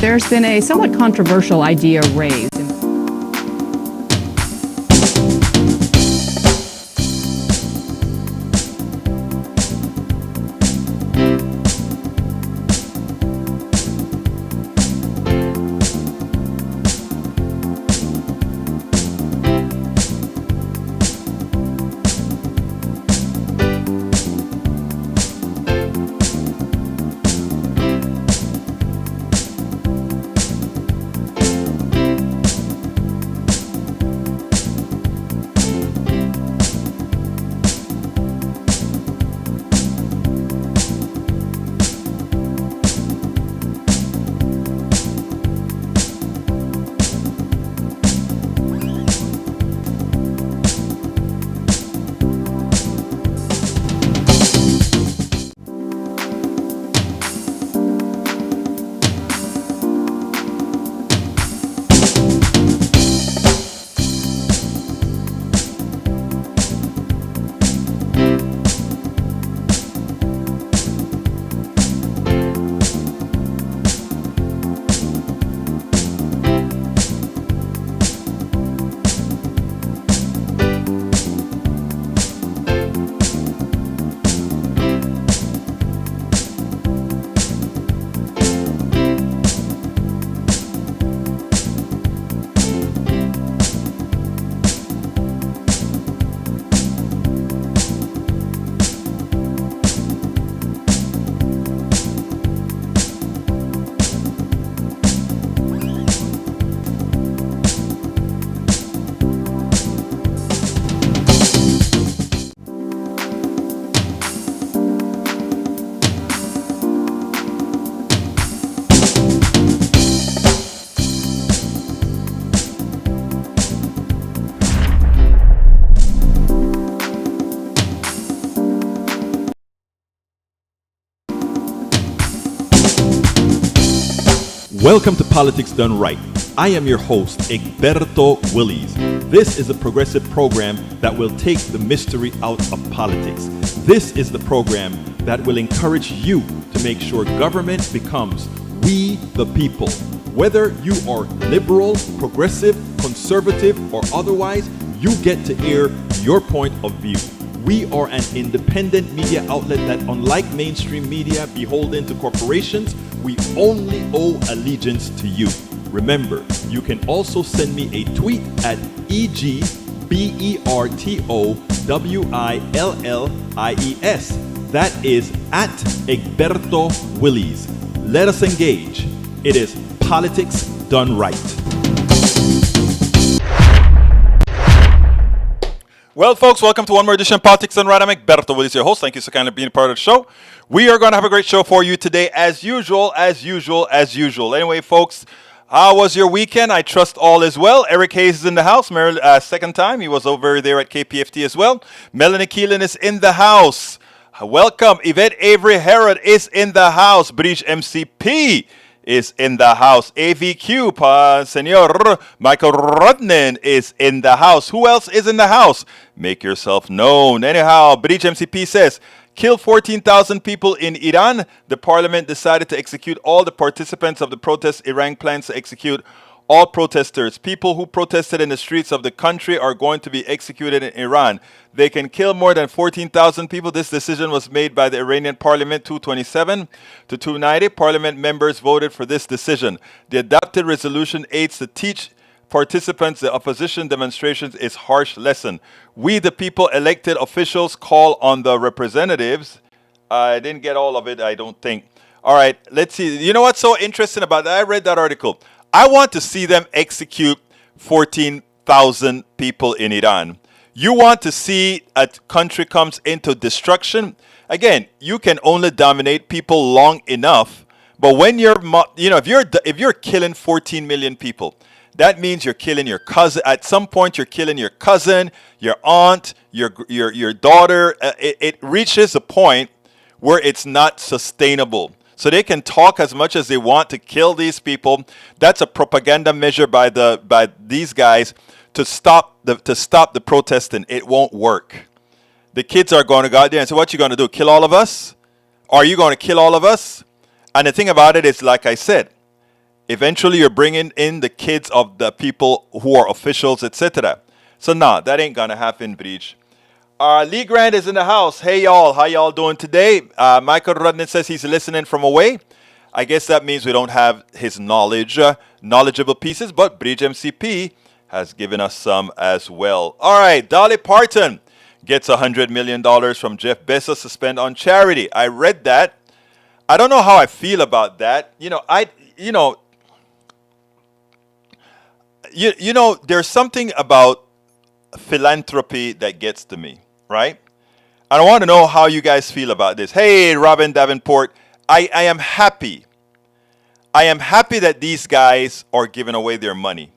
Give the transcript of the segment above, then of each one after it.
there's been a somewhat controversial idea raised. Welcome to Politics Done Right. I am your host, Egberto Willies. This is a progressive program that will take the mystery out of politics. This is the program that will encourage you to make sure government becomes we the people. Whether you are liberal, progressive, conservative, or otherwise, you get to air your point of view. We are an independent media outlet that, unlike mainstream media beholden to corporations, we only owe allegiance to you. Remember, you can also send me a tweet at EGBERTOWILLIES. That is at Egberto Willies. Let us engage. It is Politics Done Right. Well, folks, welcome to one more edition of Politics Done Right. I'm Egberto Willies, your host. Thank you so kindly for being a part of the show. We are going to have a great show for you today, as usual. Anyway, folks, how was your weekend? I trust all is well. Eric Hayes is in the house. Second time. He was over there at KPFT as well. Melanie Keelan is in the house. Welcome. Yvette Avery Herod is in the house. British MCP is in the house. AVQ, Senor Michael Rodnan is in the house. Who else is in the house? Make yourself known. Anyhow, British MCP says, kill 14,000 people in Iran. The parliament decided to execute all the participants of the protest. Iran plans to execute all protesters. People who protested in the streets of the country are going to be executed in Iran. They can kill more than 14,000 people. This decision was made by the Iranian parliament, 227 to 290. Parliament members voted for this decision. The adopted resolution aids to teach participants the opposition demonstrations is harsh lesson. We, the people, elected officials, call on the representatives. I didn't get all of it, I don't think. All right, let's see. You know what's so interesting about that? I read that article. I want to see them execute 14,000 people in Iran. You want to see a country comes into destruction? Again, you can only dominate people long enough. But when if you're killing 14 million people, that means you're killing your cousin. At some point, you're killing your cousin, your aunt, your daughter. It reaches a point where it's not sustainable. So they can talk as much as they want to kill these people. That's a propaganda measure by these guys to stop the protesting. It won't work. The kids are going to go out there and say, "What you going to do? Kill all of us? Are you going to kill all of us?" And the thing about it is, like I said, Eventually, you're bringing in the kids of the people who are officials, etc. So, nah, that ain't gonna happen, Breach. Lee Grant is in the house. Hey, y'all. How y'all doing today? Michael Rudnin says he's listening from away. I guess that means we don't have his knowledgeable pieces, but Bridge MCP has given us some as well. All right, Dolly Parton gets $100 million from Jeff Bezos to spend on charity. I read that. I don't know how I feel about that. There's something about philanthropy that gets to me, right? And I want to know how you guys feel about this. Hey, Robin Davenport, I am happy. I am happy that these guys are giving away their money.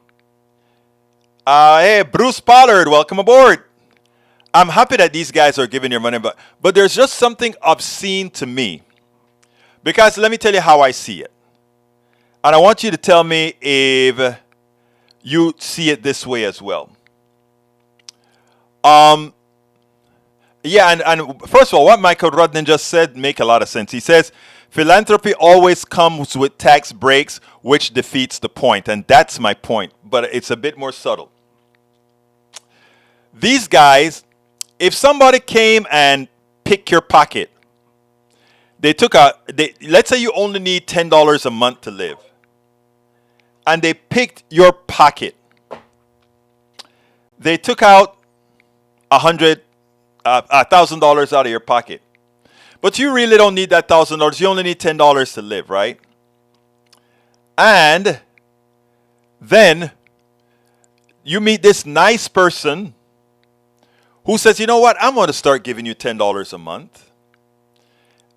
Hey, Bruce Pollard, welcome aboard. I'm happy that these guys are giving their money, but there's just something obscene to me. Because let me tell you how I see it. And I want you to tell me if you see it this way as well. Yeah, and first of all, what Michael Rudnin just said make a lot of sense. He says, philanthropy always comes with tax breaks, which defeats the point. And that's my point, but it's a bit more subtle. These guys, if somebody came and picked your pocket, let's say you only need $10 a month to live, and they picked your pocket. They took out $1,000 out of your pocket. But you really don't need that $1,000. You only need $10 to live, right? And then you meet this nice person who says, you know what, I'm going to start giving you $10 a month.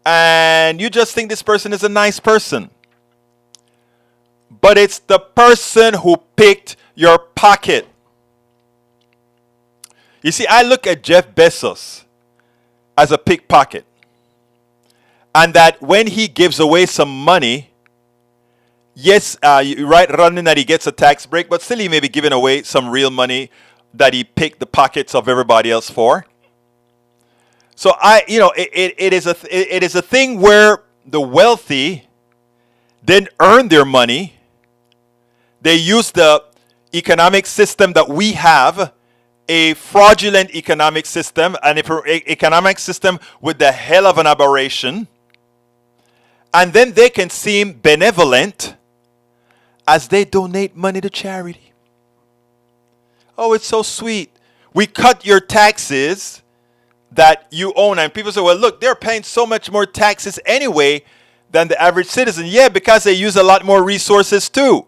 And you just think this person is a nice person. But it's the person who picked your pocket. You see, I look at Jeff Bezos as a pickpocket. And that when he gives away some money, yes, you're right, running that he gets a tax break, but still he may be giving away some real money that he picked the pockets of everybody else for. So it is a thing where the wealthy didn't earn their money. They use the economic system that we have, a fraudulent economic system, an economic system with the hell of an aberration. And then they can seem benevolent as they donate money to charity. Oh, it's so sweet. We cut your taxes that you own. And people say, well, look, they're paying so much more taxes anyway than the average citizen. Yeah, because they use a lot more resources too.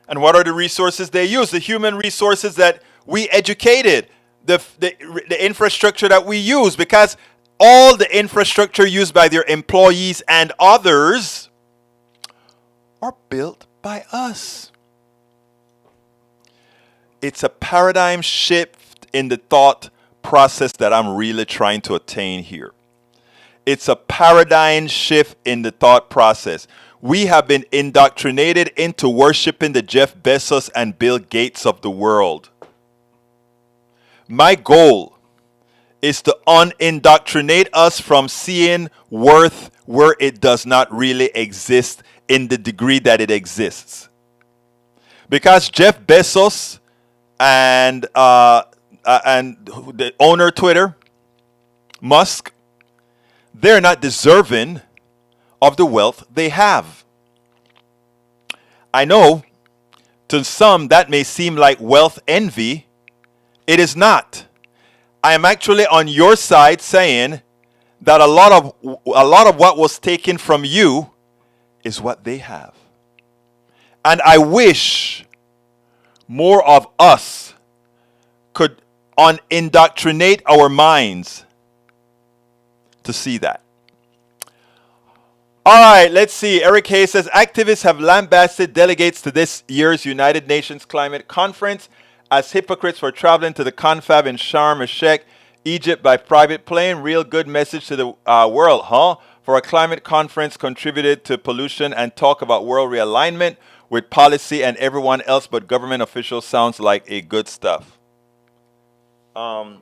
And what are the resources they use? The human resources that we educated, the infrastructure that we use, because all the infrastructure used by their employees and others are built by us. It's a paradigm shift in the thought process that I'm really trying to attain here. It's a paradigm shift in the thought process. We have been indoctrinated into worshiping the Jeff Bezos and Bill Gates of the world. My goal is to unindoctrinate us from seeing worth where it does not really exist in the degree that it exists. Because Jeff Bezos and the owner of Twitter, Musk, they're not deserving of the wealth they have. I know to some that may seem like wealth envy. It is not. I am actually on your side saying that a lot of what was taken from you is what they have. And I wish more of us could unindoctrinate our minds to see that. All right, let's see. Eric Hayes says, activists have lambasted delegates to this year's United Nations Climate Conference as hypocrites for traveling to the confab in Sharm el-Sheikh, Egypt by private plane. Real good message to the world, huh? For a climate conference contributed to pollution and talk about world realignment with policy and everyone else but government officials sounds like a good stuff. I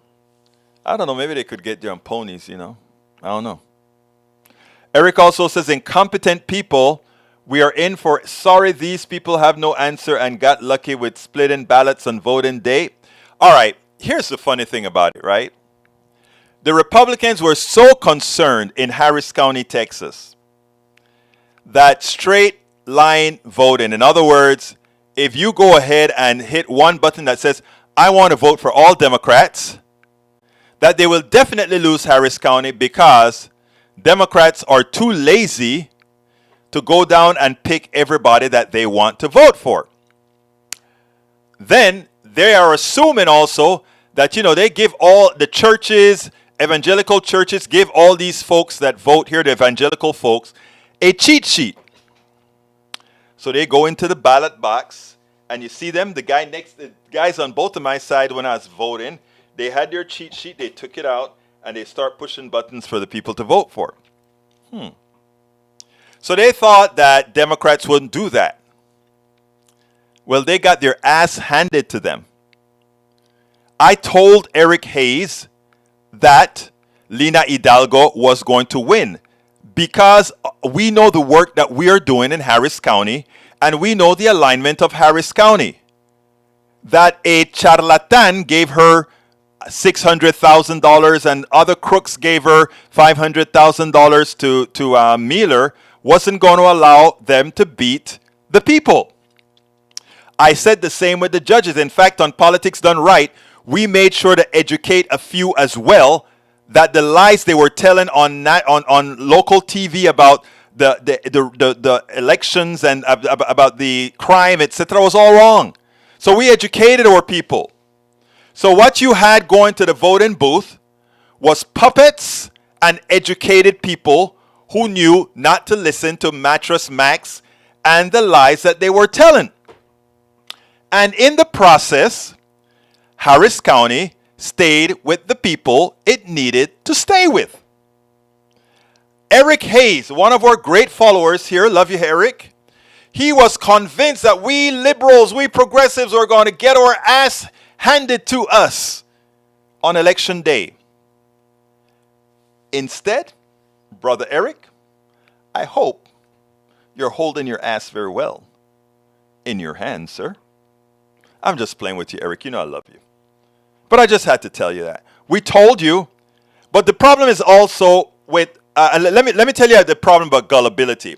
don't know, maybe they could get there on ponies, I don't know. Eric also says incompetent people We are in for sorry these people have no answer and got lucky with splitting ballots on voting day. All right, here's the funny thing about it, right? The Republicans were so concerned in Harris County, Texas, that straight line voting, in other words, if you go ahead and hit one button that says, I want to vote for all Democrats, that they will definitely lose Harris County because Democrats are too lazy to go down and pick everybody that they want to vote for. Then they are assuming also that, they give all the churches, evangelical churches, give all these folks that vote here, the evangelical folks, a cheat sheet. So they go into the ballot box and you see them, the guys on both of my side when I was voting, they had their cheat sheet, they took it out, and they start pushing buttons for the people to vote for. So they thought that Democrats wouldn't do that. Well, they got their ass handed to them. I told Eric Hayes that Lina Hidalgo was going to win because we know the work that we are doing in Harris County, and we know the alignment of Harris County. That a charlatan gave her $600,000 and other crooks gave her $500,000 to Mueller wasn't going to allow them to beat the people. I said the same with the judges. In fact, on Politics Done Right, we made sure to educate a few as well that the lies they were telling on local TV about the elections and about the crime, etc., was all wrong. So we educated our people. So what you had going to the voting booth was puppets and educated people who knew not to listen to Mattress Max and the lies that they were telling. And in the process, Harris County stayed with the people it needed to stay with. Eric Hayes, one of our great followers here, love you, Eric. He was convinced that we liberals, we progressives are going to get our ass handed to us on election day. Instead, Brother Eric, I hope you're holding your ass very well in your hands, sir. I'm just playing with you, Eric. You know I love you. But I just had to tell you that. We told you, but the problem is also with, let me tell you the problem about gullibility.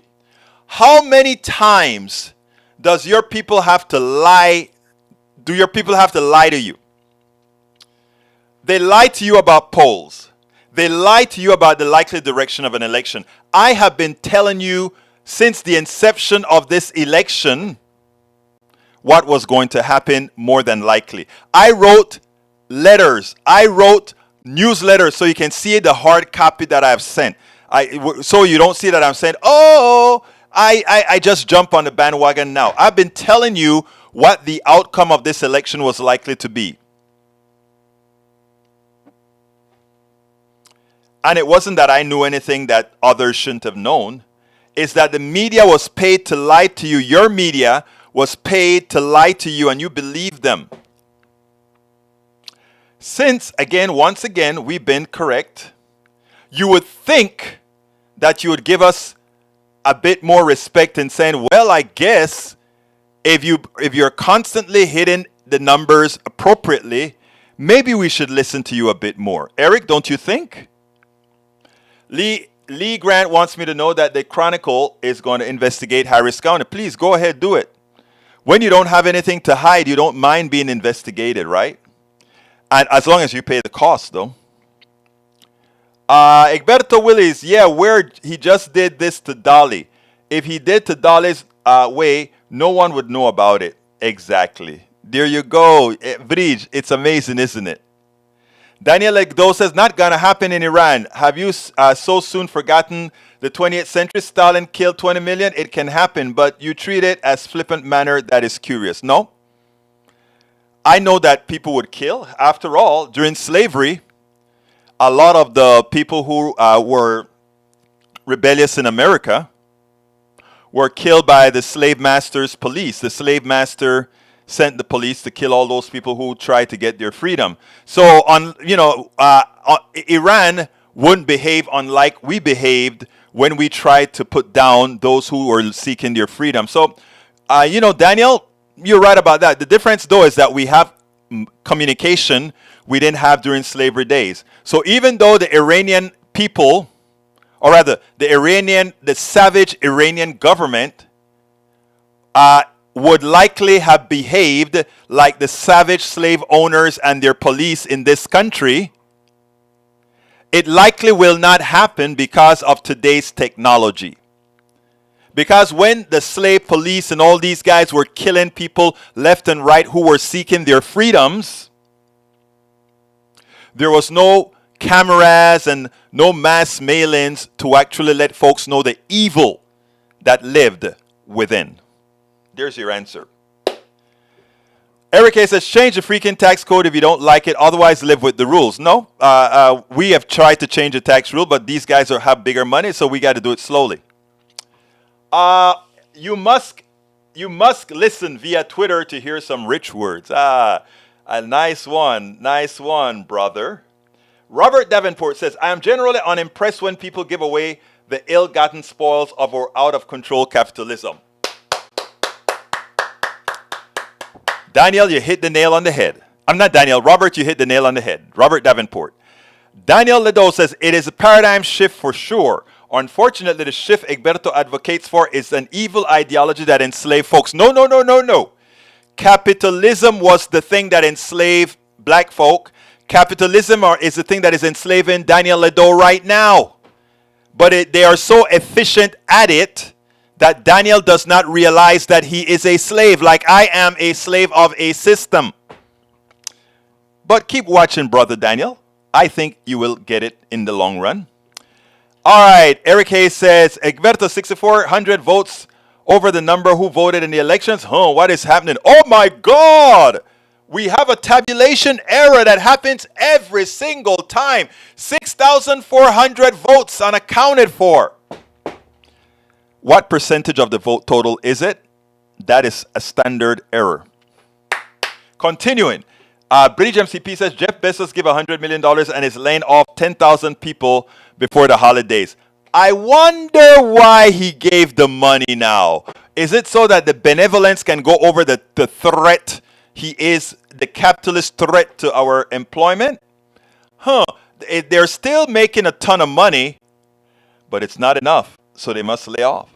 How many times does your people have to lie? Do your people have to lie to you? They lie to you about polls. They lie to you about the likely direction of an election. I have been telling you since the inception of this election what was going to happen more than likely. I wrote letters. I wrote newsletters so you can see the hard copy that I've sent. So you don't see that I'm saying, I just jump on the bandwagon now. I've been telling you what the outcome of this election was likely to be. And it wasn't that I knew anything that others shouldn't have known. It's that the media was paid to lie to you. Your media was paid to lie to you, and you believed them. Since, once again, we've been correct, you would think that you would give us a bit more respect in saying, well, I guess if you're constantly hitting the numbers appropriately, maybe we should listen to you a bit more. Eric, don't you think? Lee Grant wants me to know that the Chronicle is going to investigate Harris County. Please go ahead, do it. When you don't have anything to hide, you don't mind being investigated, right? And as long as you pay the cost, though. Egberto Willis, where he just did this to Dolly. If he did to Dolly's way, no one would know about it. Exactly. There you go. Bridge, it's amazing, isn't it? Daniel Egdo says, not going to happen in Iran. Have you so soon forgotten the 20th century? Stalin killed 20 million. It can happen, but you treat it as flippant manner that is curious. No. I know that people would kill. After all, during slavery, a lot of the people who were rebellious in America were killed by the slave master's police. The slave master sent the police to kill all those people who tried to get their freedom. So, Iran wouldn't behave unlike we behaved when we try to put down those who are seeking their freedom. So, Daniel, you're right about that. The difference, though, is that we have communication we didn't have during slavery days. So even though the Iranian people, or rather the savage Iranian government would likely have behaved like the savage slave owners and their police in this country, it likely will not happen because of today's technology. Because when the slave police and all these guys were killing people left and right who were seeking their freedoms, there was no cameras and no mass mail-ins to actually let folks know the evil that lived within. There's your answer. Eric A says, change the freaking tax code if you don't like it, otherwise live with the rules. No, we have tried to change the tax rule, but these guys have bigger money, so we got to do it slowly. You must listen via Twitter to hear some rich words. A nice one, brother. Robert Davenport says, I am generally unimpressed when people give away the ill-gotten spoils of our out-of-control capitalism. Daniel, you hit the nail on the head. I'm not Daniel. Robert, you hit the nail on the head. Robert Davenport. Daniel Ledo says, it is a paradigm shift for sure. Unfortunately, the shift Egberto advocates for is an evil ideology that enslaved folks. No. Capitalism was the thing that enslaved black folk. Capitalism is the thing that is enslaving Daniel Ledo right now. But they are so efficient at it that Daniel does not realize that he is a slave, like I am a slave of a system. But keep watching, Brother Daniel. I think you will get it in the long run. All right, Eric Hayes says, Egberto, 6,400 votes over the number who voted in the elections. What is happening? Oh my God! We have a tabulation error that happens every single time. 6,400 votes unaccounted for. What percentage of the vote total is it? That is a standard error. Continuing. British MCP says Jeff Bezos give $100 million and is laying off 10,000 people before the holidays. I wonder why he gave the money now. Is it so that the benevolence can go over the threat? He is the capitalist threat to our employment? They're still making a ton of money, but it's not enough, so they must lay off.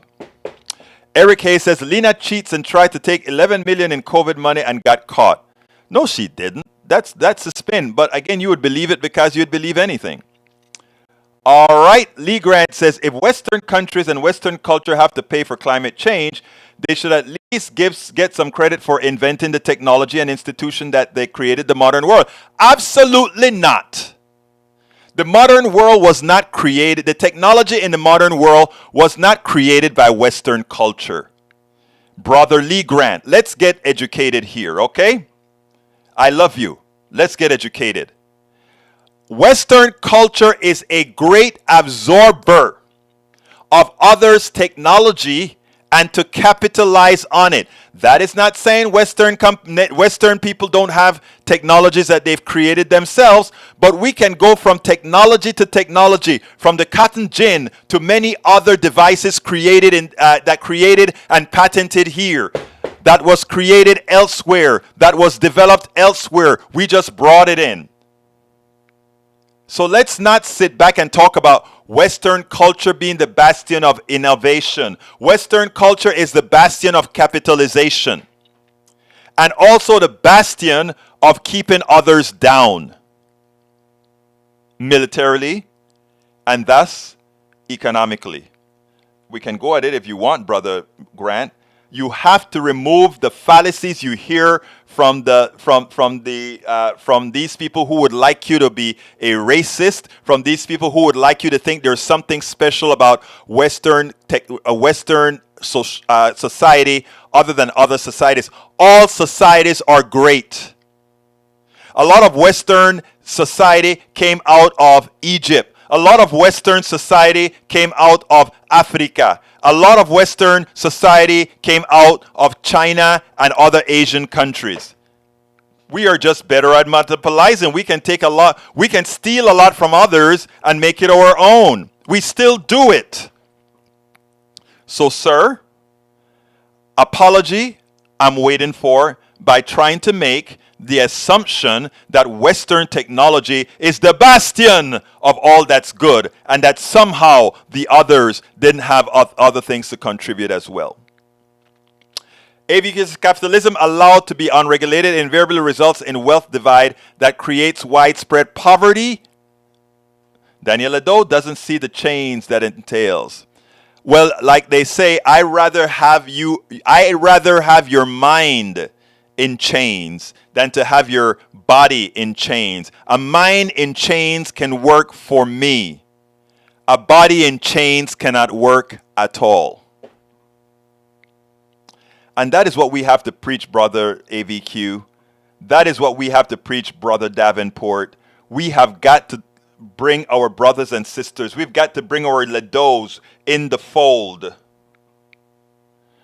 Eric Hayes says Lena cheats and tried to take 11 million in COVID money and got caught. No, she didn't. That's a spin. But again, you would believe it because you'd believe anything. All right. Lee Grant says if Western countries and Western culture have to pay for climate change, they should at least get some credit for inventing the technology and institution that they created, the modern world. Absolutely not. The modern world was not created. The technology in the modern world was not created by Western culture. Brother Lee Grant, let's get educated here, okay? I love you. Let's get educated. Western culture is a great absorber of others' technology and to capitalize on it. That is not saying Western people don't have technologies that they've created themselves, but we can go from technology to technology, from the cotton gin to many other devices created and patented here. That was created elsewhere, that was developed elsewhere. We just brought it in. So let's not sit back and talk about Western culture being the bastion of innovation. Western culture is the bastion of capitalization. And also the bastion of keeping others down. Militarily, and thus economically. We can go at it if you want, Brother Grant. You have to remove the fallacies you hear from these people who would like you to be a racist, from these people who would like you to think there's something special about Western society other than other societies. All societies are great. A lot of Western society came out of Egypt. A lot of Western society came out of Africa. A lot of Western society came out of China and other Asian countries. We are just better at monopolizing. We can steal a lot from others and make it our own. We still do it. So, sir, apology I'm waiting for by trying to make the assumption that Western technology is the bastion of all that's good and that somehow the others didn't have other things to contribute as well. AV capitalism allowed to be unregulated invariably results in wealth divide that creates widespread poverty. Daniel Ledo doesn't see the change that it entails. Well, like they say, I rather have your mind in chains than to have your body in chains. A mind in chains can work for me. A body in chains cannot work at all. And that is what we have to preach, Brother AVQ. That is what we have to preach, Brother Davenport. We have got to bring our brothers and sisters. We've got to bring our Ledos in the fold.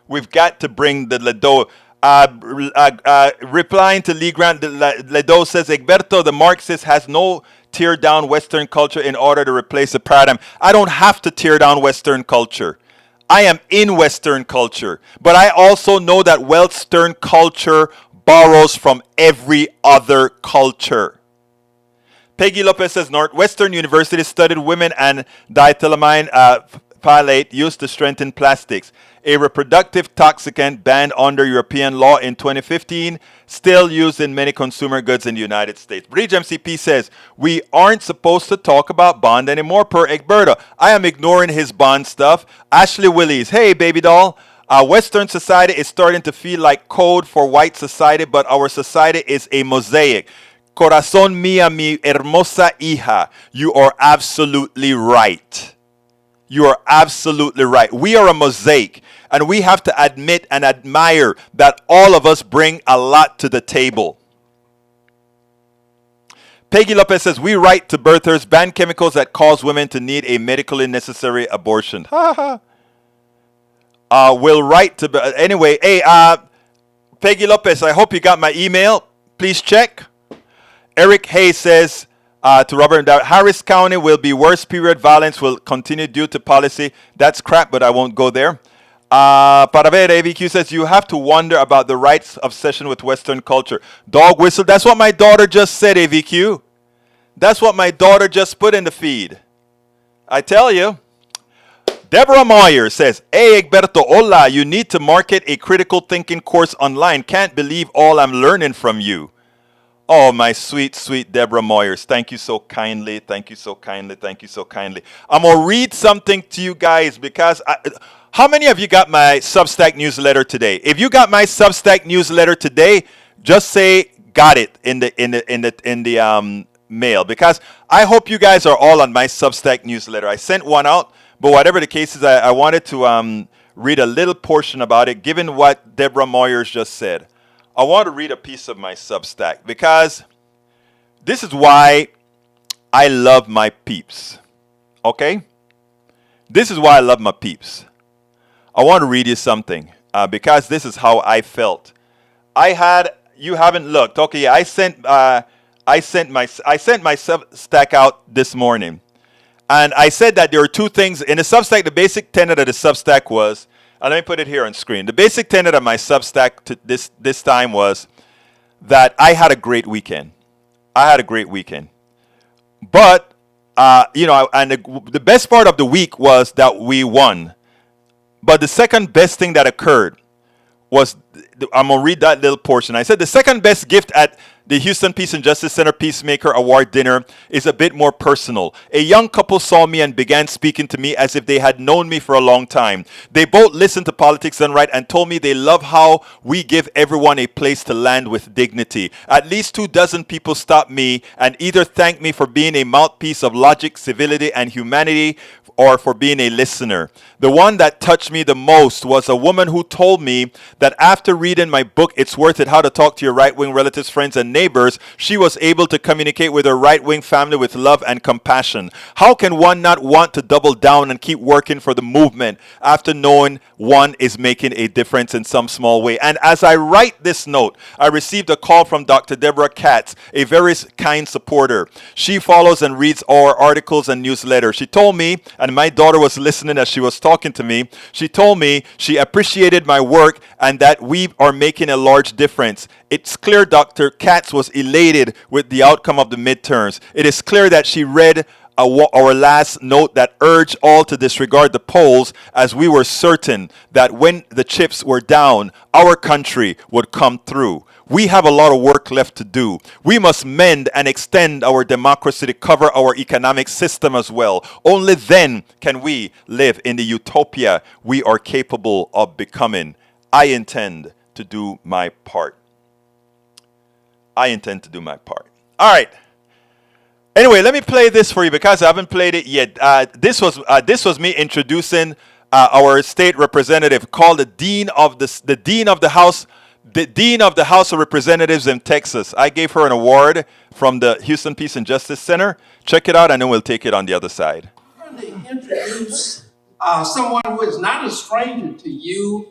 We've got to bring the Ledo. Replying to Lee Grant, Ledo says, Egberto, the Marxist, has no tear down Western culture in order to replace the paradigm. I don't have to tear down Western culture. I am in Western culture. But I also know that Western culture borrows from every other culture. Peggy Lopez says, Northwestern University studied women and diethylamine phthalate used to strengthen plastics. A reproductive toxicant banned under European law in 2015, still used in many consumer goods in the United States. Bridge MCP says, we aren't supposed to talk about Bond anymore per Egberto. I am ignoring his Bond stuff. Ashley Willies, hey baby doll. Western society is starting to feel like code for white society, but our society is a mosaic. Corazón mía, mi hermosa hija. You are absolutely right. You are absolutely right. We are a mosaic, and we have to admit and admire that all of us bring a lot to the table. Peggy Lopez says, we write to birthers, ban chemicals that cause women to need a medically necessary abortion. We'll write to... Anyway, hey, Peggy Lopez, I hope you got my email. Please check. Eric Hayes says... to Robert, Harris County will be worse. Period. Violence will continue due to policy. That's crap, but I won't go there. Para ver, AVQ says, you have to wonder about the right's obsession with Western culture. Dog whistle. That's what my daughter just said, AVQ. That's what my daughter just put in the feed. I tell you. Deborah Moyer says, hey, Egberto, hola. You need to market a critical thinking course online. Can't believe all I'm learning from you. Oh, my sweet, sweet Deborah Moyers. Thank you so kindly. Thank you so kindly. Thank you so kindly. I'm going to read something to you guys because how many of you got my Substack newsletter today? If you got my Substack newsletter today, just say got it in the mail, because I hope you guys are all on my Substack newsletter. I sent one out, but whatever the case is, I wanted to read a little portion about it, given what Deborah Moyers just said. I want to read a piece of my Substack because this is why I love my peeps. Okay? This is why I love my peeps. I want to read you something because this is how I felt. You haven't looked. Okay, I sent my Substack out this morning. And I said that there were two things in the Substack. The basic tenet of the Substack was, let me put it here on screen. The basic tenet of my Substack this time was that I had a great weekend. I had a great weekend. But, and the best part of the week was that we won. But the second best thing that occurred was, I'm going to read that little portion. I said the second best gift at the Houston Peace and Justice Center Peacemaker Award dinner is a bit more personal. A young couple saw me and began speaking to me as if they had known me for a long time. They both listened to Politics Done Right and told me they love how we give everyone a place to land with dignity. At least 24 people stopped me and either thanked me for being a mouthpiece of logic, civility, and humanity, or for being a listener. The one that touched me the most was a woman who told me that after reading my book, It's Worth It, How to Talk to Your Right-Wing Relatives, Friends, and and neighbors, she was able to communicate with her right-wing family with love and compassion. How can one not want to double down and keep working for the movement after knowing one is making a difference in some small way? And as I write this note, I received a call from Dr. Deborah Katz, a very kind supporter. She follows and reads our articles and newsletters. She told me, and my daughter was listening as she was talking to me, she told me she appreciated my work and that we are making a large difference. It's clear Dr. Katz was elated with the outcome of the midterms. It is clear that she read our last note that urged all to disregard the polls, as we were certain that when the chips were down, our country would come through. We have a lot of work left to do. We must mend and extend our democracy to cover our economic system as well. Only then can we live in the utopia we are capable of becoming. I intend to do my part. I intend to do my part. All right. Anyway, let me play this for you because I haven't played it yet. This was me introducing our state representative called the dean of the House of Representatives in Texas. I gave her an award from the Houston Peace and Justice Center. Check it out, and then we'll take it on the other side. I'm going to introduce someone who is not a stranger to you,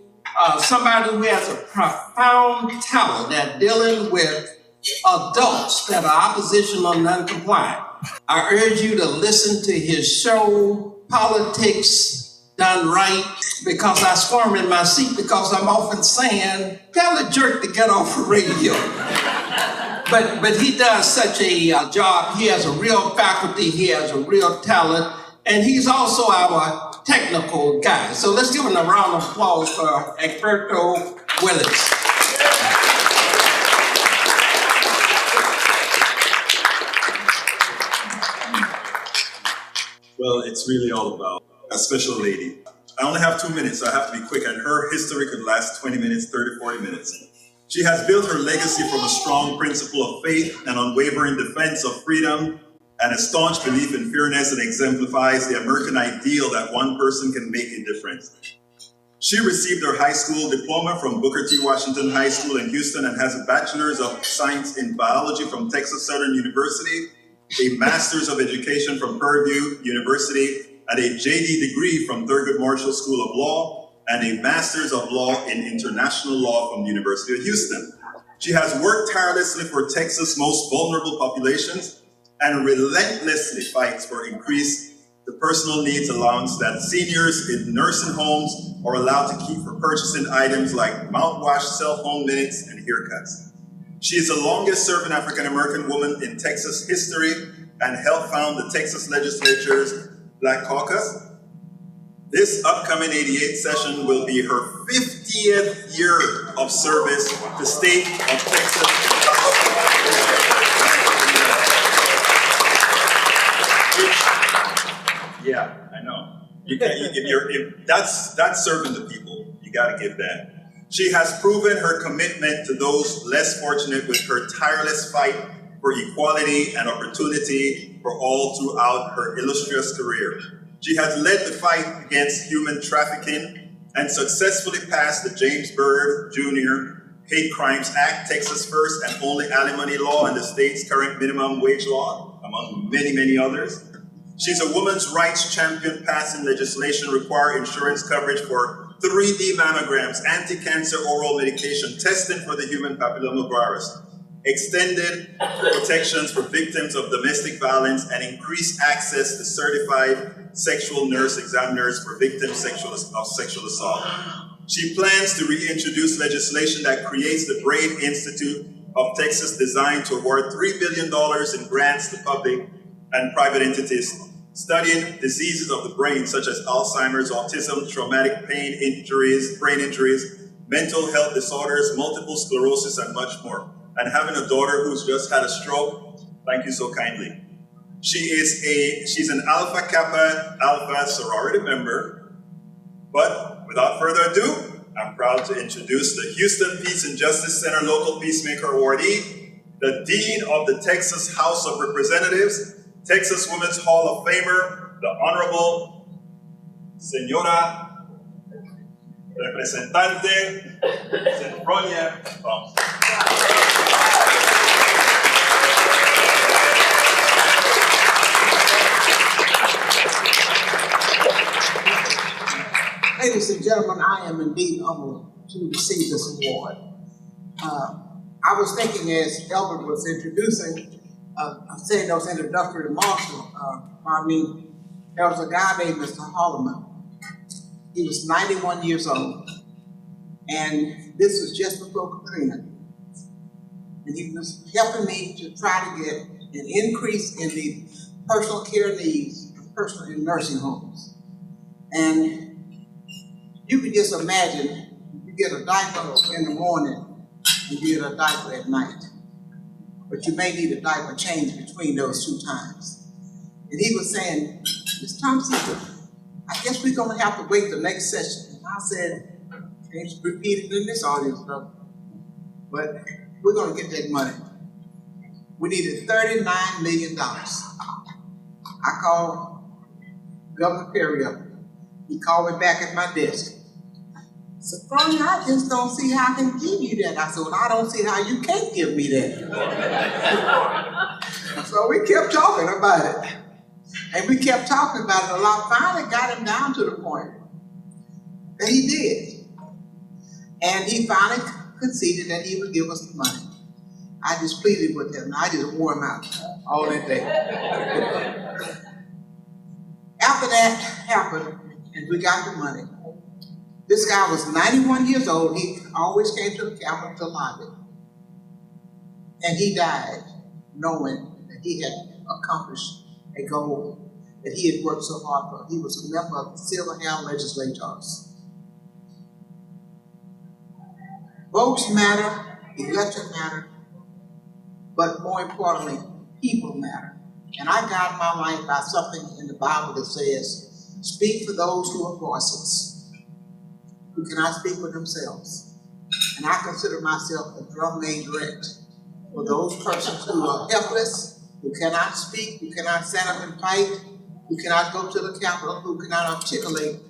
somebody who has a profound talent at dealing with adults that are oppositional and non-compliant. I urge you to listen to his show, Politics Done Right, because I squirm in my seat because I'm often saying, tell a jerk to get off the radio. But he does such a job. He has a real faculty, he has a real talent, and he's also our technical guy. So let's give him a round of applause for Egberto Willis. Well, it's really all about a special lady. I only have 2 minutes, so I have to be quick, and her history could last 20 minutes, 30, 40 minutes. She has built her legacy from a strong principle of faith and unwavering defense of freedom and a staunch belief in fairness, and exemplifies the American ideal that one person can make a difference. She received her high school diploma from Booker T. Washington High School in Houston and has a Bachelor's of Science in Biology from Texas Southern University, a Master's of Education from Purdue University, and a JD degree from Thurgood Marshall School of Law, and a Master's of Law in International Law from the University of Houston. She has worked tirelessly for Texas' most vulnerable populations and relentlessly fights for the personal needs allowance that seniors in nursing homes are allowed to keep for purchasing items like mouthwash, cell phone minutes, and haircuts. She is the longest serving African-American woman in Texas history and helped found the Texas Legislature's Black Caucus. This upcoming 88th session will be her 50th year of service to the state of Texas. Yeah, I know. That's serving the people. You got to give that. She has proven her commitment to those less fortunate with her tireless fight for equality and opportunity for all throughout her illustrious career. She has led the fight against human trafficking and successfully passed the James Byrd Jr. Hate Crimes Act, Texas' first and only alimony law and the state's current minimum wage law, among many, many others. She's a women's rights champion, passing legislation requiring insurance coverage for 3D mammograms, anti-cancer oral medication, testing for the human papillomavirus, extended protections for victims of domestic violence, and increased access to certified sexual nurse examiners for victims of sexual assault. She plans to reintroduce legislation that creates the Brain Institute of Texas, designed to award $3 billion in grants to public and private entities studying diseases of the brain, such as Alzheimer's, autism, traumatic brain injuries, mental health disorders, multiple sclerosis, and much more. And having a daughter who's just had a stroke, thank you so kindly. She's an Alpha Kappa Alpha sorority member, but without further ado, I'm proud to introduce the Houston Peace and Justice Center Local Peacemaker Awardee, the Dean of the Texas House of Representatives, Texas Women's Hall of Famer, the Honorable Señora Representante Senfronia. I am indeed humbled to receive this award. I was thinking as Albert was introducing, saying those introductory remarks, there was a guy named Mr. Holloman. He was 91 years old, and this was just before Katrina. And he was helping me to try to get an increase in the personal care needs of personal in nursing homes. And you can just imagine, you get a diaper in the morning and you get a diaper at night. But you may need a diaper change between those two times. And he was saying, Ms. Thompson, I guess we're gonna have to wait the next session. And I said, can't repeat it in this audience, though. But we're gonna get that money. We needed $39 million. I called Governor Perry up. He called me back at my desk. So, Sophronia, I just don't see how I can give you that. I said, well, I don't see how you can't give me that. So we kept talking about it. And we kept talking about it a lot. Finally got him down to the point that he did. And he finally conceded that he would give us the money. I just pleaded with him, and I just wore him out all that day. After that happened, and we got the money, this guy was 91 years old. He always came to the Capitol lobby. And he died knowing that he had accomplished a goal that he had worked so hard for. He was a member of the Silver Hair Legislators. Votes matter, election matter, but more importantly, people matter. And I guide my life by something in the Bible that says, speak for those who are voiceless, who cannot speak for themselves. And I consider myself a drum majorette for those persons who are helpless, who cannot speak, who cannot stand up and fight, who cannot go to the Capitol, who cannot articulate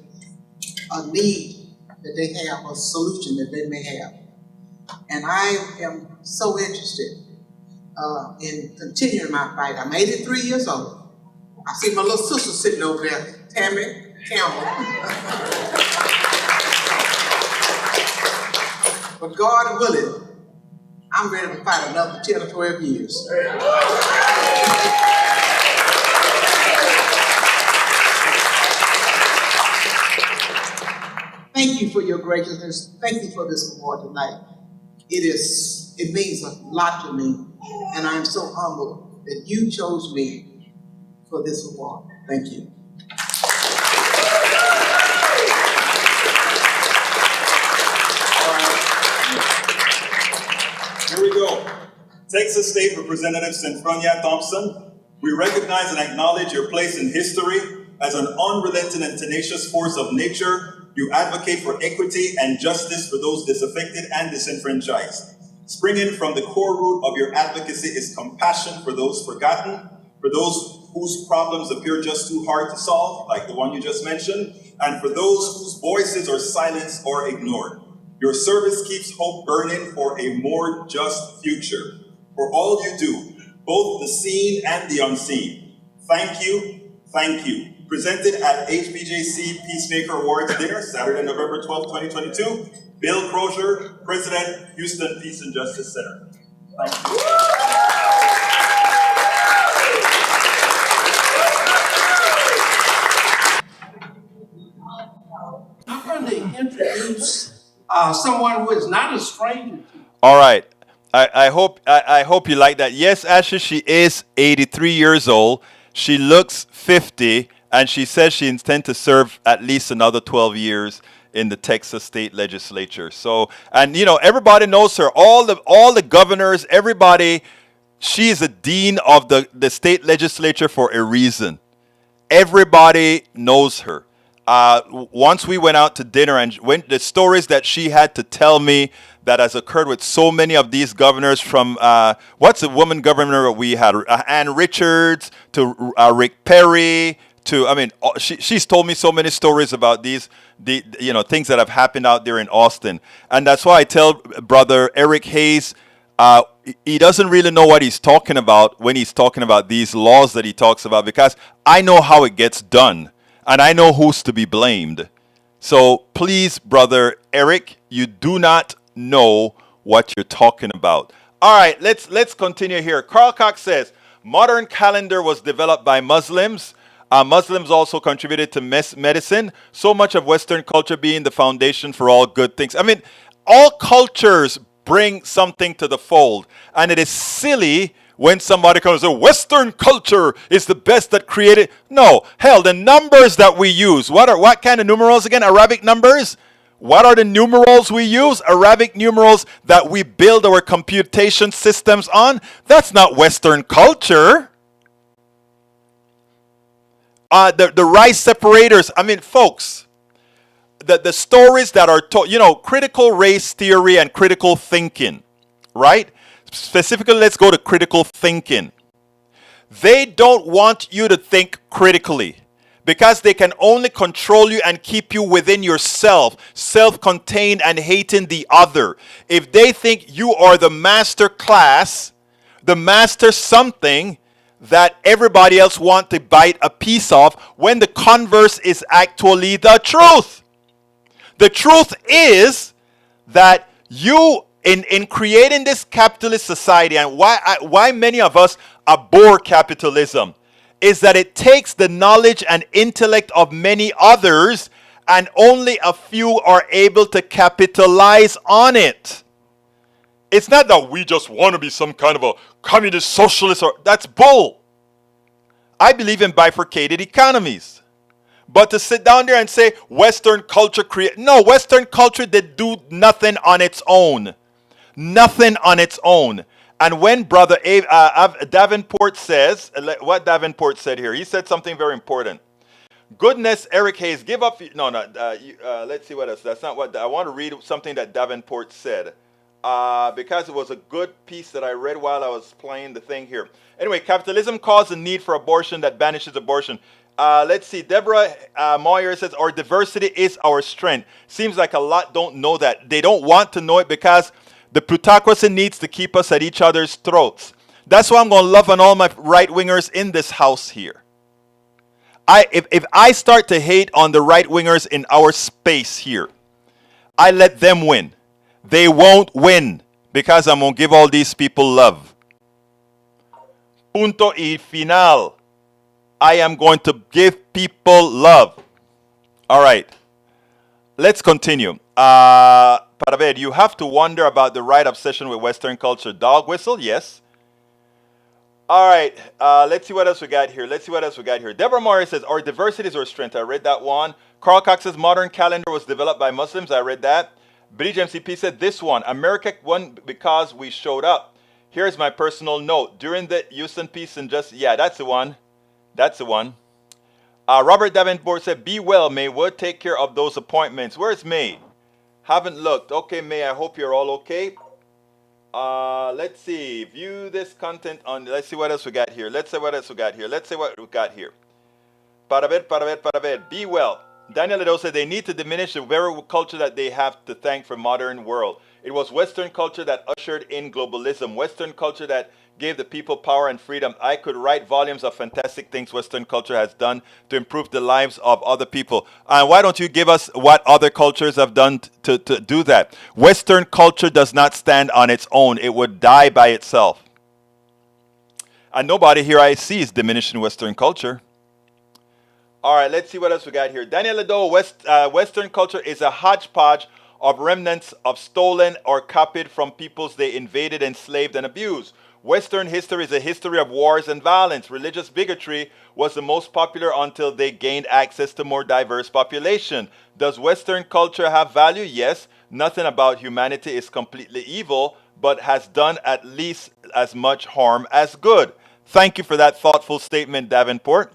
a need that they have, a solution that they may have. And I am so interested in continuing my fight. I'm 83 years old. I see my little sister sitting over there, Tammy Campbell. But God willing, I'm ready to fight another 10 or 12 years. Thank you for your graciousness. Thank you for this award tonight. It means a lot to me, and I'm so humbled that you chose me for this award. Thank you. Here we go. Texas State Representative Sophronia Thompson, we recognize and acknowledge your place in history as an unrelenting and tenacious force of nature. You advocate for equity and justice for those disaffected and disenfranchised. Springing from the core root of your advocacy is compassion for those forgotten, for those whose problems appear just too hard to solve, like the one you just mentioned, and for those whose voices are silenced or ignored. Your service keeps hope burning for a more just future. For all you do, both the seen and the unseen. Thank you, thank you. Presented at HBJC Peacemaker Awards Dinner, Saturday, November 12, 2022. Bill Crozier, President, Houston Peace and Justice Center. Thank you. I'm going to introduce someone who is not a stranger to you. All right. I hope you like that. Yes, Ashley, she is 83 years old. She looks 50, and she says she intends to serve at least another 12 years in the Texas State Legislature. So, and you know, everybody knows her. All the governors, everybody. She is a dean of the state legislature for a reason. Everybody knows her. Once we went out to dinner, and the stories that she had to tell me that has occurred with so many of these governors, from what's the woman governor we had, Ann Richards, to Rick Perry, to, I mean, she's told me so many stories about things that have happened out there in Austin. And that's why I tell Brother Eric Hayes, he doesn't really know what he's talking about when he's talking about these laws that he talks about, because I know how it gets done. And I know who's to be blamed. So please, brother Eric, you do not know what you're talking about. All right, let's continue here. Carl Cox says modern calendar was developed by Muslims. Muslims also contributed to medicine. So much of Western culture being the foundation for all good things. I mean, all cultures bring something to the fold, and it is silly when somebody comes and says Western culture is the best that created. No, hell, the numbers that we use. What kind of numerals again? Arabic numbers. What are the numerals we use? Arabic numerals that we build our computation systems on. That's not Western culture. The rice separators. I mean, folks, the stories that are told, critical race theory and critical thinking, right? Specifically, let's go to critical thinking. They don't want you to think critically because they can only control you and keep you within yourself, self-contained and hating the other. If they think you are the master class, the master something that everybody else want to bite a piece of, when the converse is actually the truth. The truth is that you, in creating this capitalist society, and why many of us abhor capitalism, is that it takes the knowledge and intellect of many others, and only a few are able to capitalize on it. It's not that we just want to be some kind of a communist socialist, or that's bull. I believe in bifurcated economies. But to sit down there and say Western culture no, Western culture did do nothing on its own. Nothing on its own. And when Brother Davenport says, what Davenport said here, he said something very important. Goodness, Eric Hayes, give up. Let's see what else. That's not what I want to read something that Davenport said. Because it was a good piece that I read while I was playing the thing here. Anyway, capitalism caused the need for abortion that banishes abortion. Let's see. Deborah Moyer says, our diversity is our strength. Seems like a lot don't know that. They don't want to know it because the plutocracy needs to keep us at each other's throats. That's why I'm going to love on all my right-wingers in this house here. If I start to hate on the right-wingers in our space here, I let them win. They won't win because I'm going to give all these people love. Punto y final. I am going to give people love. All right. Let's continue. Parabed, you have to wonder about the right obsession with Western culture. Dog whistle? Yes. All right. Let's see what else we got here. Deborah Moyer says, our diversity is our strength. I read that one. Carl Cox says, modern calendar was developed by Muslims. I read that. Bridge MCP said, this one. America won because we showed up. Here's my personal note. During the Houston peace and just, yeah, that's the one. That's the one. Robert Davenport said, be well, May. We'll take care of those appointments. Where's May? Haven't looked. Okay, May, I hope you're all okay. Let's see. View this content on, let's see what else we got here. Parabed. Be well. Daniel Edo said they need to diminish the very culture that they have to thank for modern world. It was Western culture that ushered in globalism. Western culture that gave the people power and freedom. I could write volumes of fantastic things Western culture has done to improve the lives of other people. And why don't you give us what other cultures have done to do that? Western culture does not stand on its own. It would die by itself. And nobody here I see is diminishing Western culture. All right, let's see what else we got here. Daniel Ledo, Western culture is a hodgepodge of remnants of stolen or copied from peoples they invaded, enslaved, and abused. Western history is a history of wars and violence. Religious bigotry was the most popular until they gained access to more diverse population. Does Western culture have value? Yes. Nothing about humanity is completely evil, but has done at least as much harm as good. Thank you for that thoughtful statement, Davenport.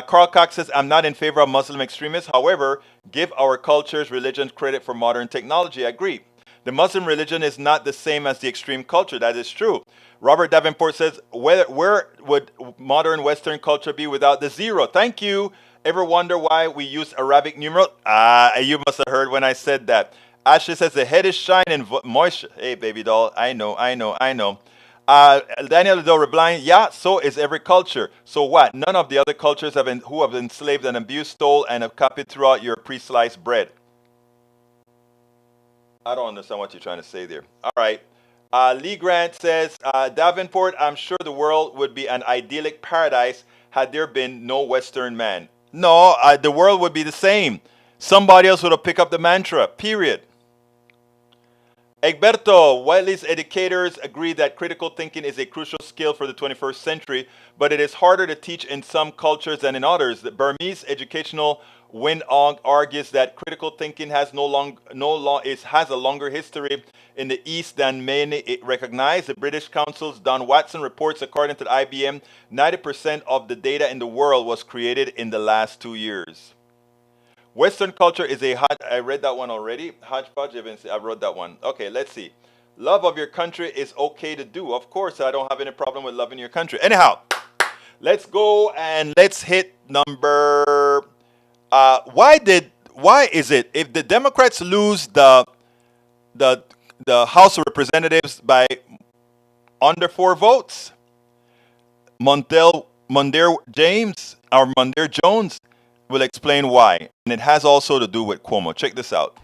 Carl Cox says, I'm not in favor of Muslim extremists. However, give our culture's religion credit for modern technology. I agree. The Muslim religion is not the same as the extreme culture. That is true. Robert Davenport says, where would modern Western culture be without the zero? Thank you. Ever wonder why we use Arabic numeral? You must have heard when I said that. Ashley says, the head is shining moisture. Hey, baby doll. I know. Daniel Ledo replying, yeah, so is every culture. So what? None of the other cultures who have enslaved and abused, stole, and have copied throughout your pre-sliced bread. I don't understand what you're trying to say there. All right. Lee Grant says, Davenport, I'm sure the world would be an idyllic paradise had there been no Western man. No, the world would be the same. Somebody else would have picked up the mantra, period. Egberto, while these educators agree that critical thinking is a crucial skill for the 21st century, but it is harder to teach in some cultures than in others. The Burmese educational Win Aung argues that critical thinking has has a longer history in the East than many recognize. The British Council's Don Watson reports, according to the IBM, 90% of the data in the world was created in the last 2 years. Western culture is a I read that one already. Hodgepodge, I wrote that one. Okay, let's see. Love of your country is okay to do. Of course, I don't have any problem with loving your country. Anyhow, let's go and let's hit number. Why is it if the Democrats lose the House of Representatives by under 4 votes, Mondaire James or Mondaire Jones will explain why. And it has also to do with Cuomo. Check this out.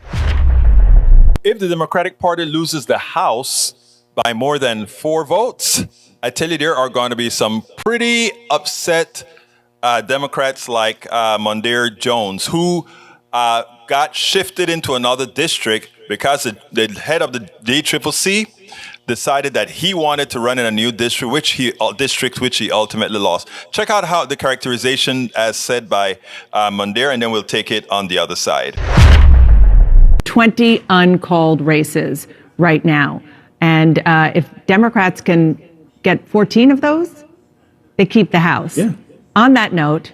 If the Democratic Party loses the House by more than 4 votes, I tell you, there are going to be some pretty upset Democrats like Mondaire Jones, who got shifted into another district because the head of the DCCC decided that he wanted to run in a new district, which he ultimately lost. Check out how the characterization as said by Mondaire, and then we'll take it on the other side. 20 uncalled races right now. And if Democrats can get 14 of those, they keep the House. Yeah. On that note,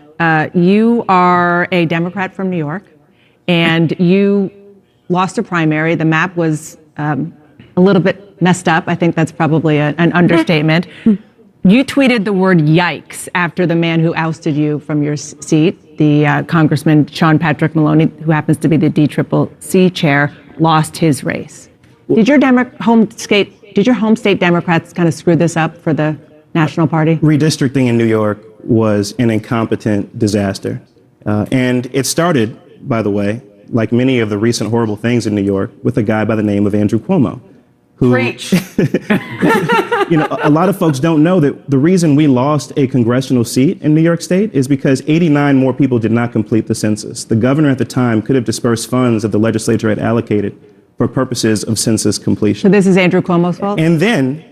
you are a Democrat from New York, and you lost a primary. The map was a little bit messed up. I think that's probably an understatement. You tweeted the word yikes after the man who ousted you from your seat, the Congressman Sean Patrick Maloney, who happens to be the DCCC chair, lost his race. Did your home state Democrats kind of screw this up for the National Party? Redistricting in New York was an incompetent disaster. And it started, by the way, like many of the recent horrible things in New York, with a guy by the name of Andrew Cuomo. Who, Preach. A lot of folks don't know that the reason we lost a congressional seat in New York State is because 89 more people did not complete the census. The governor at the time could have dispersed funds that the legislature had allocated for purposes of census completion. So this is Andrew Cuomo's fault? And then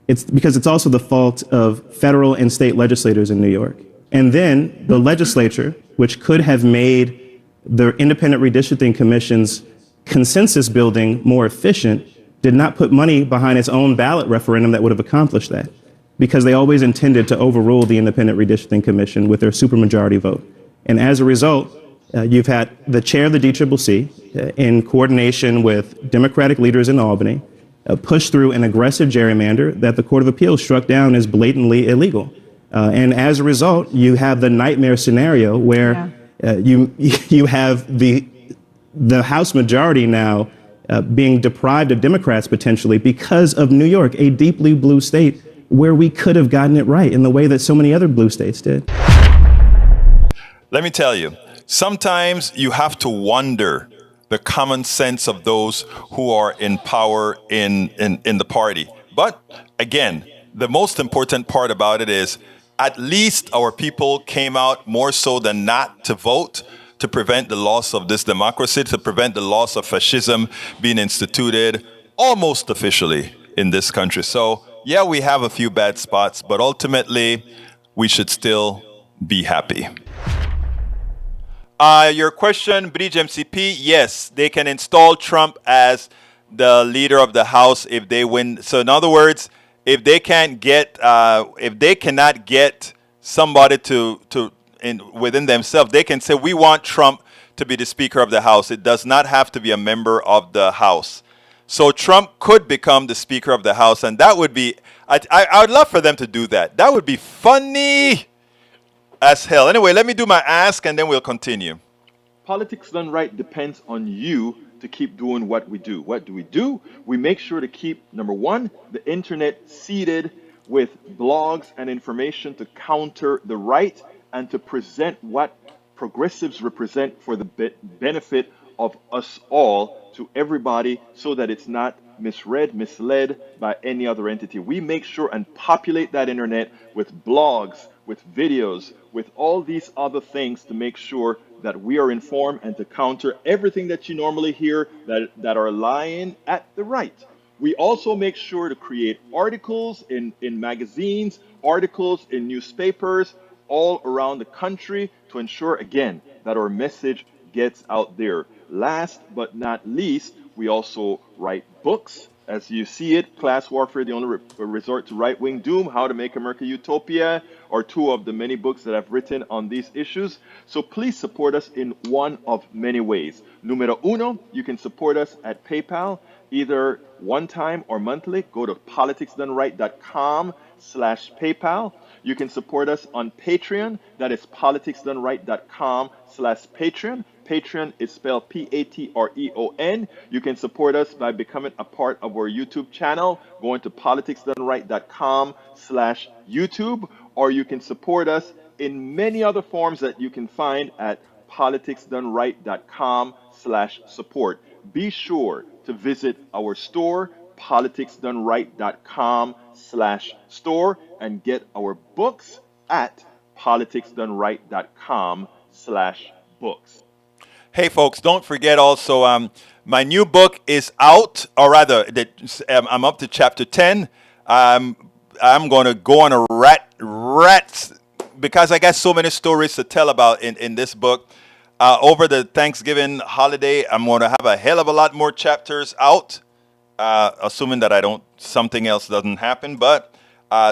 it's because it's also the fault of federal and state legislators in New York. And then the legislature, which could have made the Independent Redistricting Commission's consensus building more efficient, did not put money behind its own ballot referendum that would have accomplished that, because they always intended to overrule the Independent Redistricting Commission with their supermajority vote. And as a result, you've had the chair of the DCCC, in coordination with Democratic leaders in Albany, push through an aggressive gerrymander that the Court of Appeals struck down as blatantly illegal. And as a result, you have the nightmare scenario where you have the House majority now being deprived of Democrats potentially because of New York, a deeply blue state where we could have gotten it right in the way that so many other blue states did. Let me tell you, sometimes you have to wonder the common sense of those who are in power in the party. But again, the most important part about it is at least our people came out more so than not to vote, to prevent the loss of this democracy, to prevent the loss of fascism being instituted almost officially in this country. So, yeah, we have a few bad spots, but ultimately, we should still be happy. Your question, Bridge MCP, yes, they can install Trump as the leader of the House if they win. So, in other words, if they cannot get somebody within themselves, they can say, we want Trump to be the Speaker of the House. It does not have to be a member of the House. So Trump could become the Speaker of the House, and that would be, I would love for them to do that. That would be funny as hell. Anyway, let me do my ask, and then we'll continue. Politics done right depends on you to keep doing what we do. What do? We make sure to keep, number one, the internet seeded with blogs and information to counter the right and to present what progressives represent for the benefit of us all to everybody so that it's not misread, misled by any other entity. We make sure and populate that internet with blogs, with videos, with all these other things to make sure that we are informed and to counter everything that you normally hear that are lying at the right. We also make sure to create articles in magazines, articles in newspapers all around the country to ensure, again, that our message gets out there. Last but not least, we also write books. As you see it, Class Warfare, the only resort to right-wing doom, How to Make America Utopia, are two of the many books that I've written on these issues. So please support us in one of many ways. Numero uno, you can support us at PayPal, either one time or monthly. Go to politicsdoneright.com/PayPal. You can support us on Patreon. That is politicsdoneright.com/Patreon. Patreon is spelled Patreon. You can support us by becoming a part of our YouTube channel, going to politicsdoneright.com/YouTube, or you can support us in many other forms that you can find at politicsdoneright.com/support. Be sure to visit our store, politicsdoneright.com/store, and get our books at politicsdoneright.com/books. Hey, folks, don't forget also, my new book is out, or rather, I'm up to chapter 10. I'm going to go on a rat, because I got so many stories to tell about in this book. Over the Thanksgiving holiday, I'm going to have a hell of a lot more chapters out, assuming that something else doesn't happen. But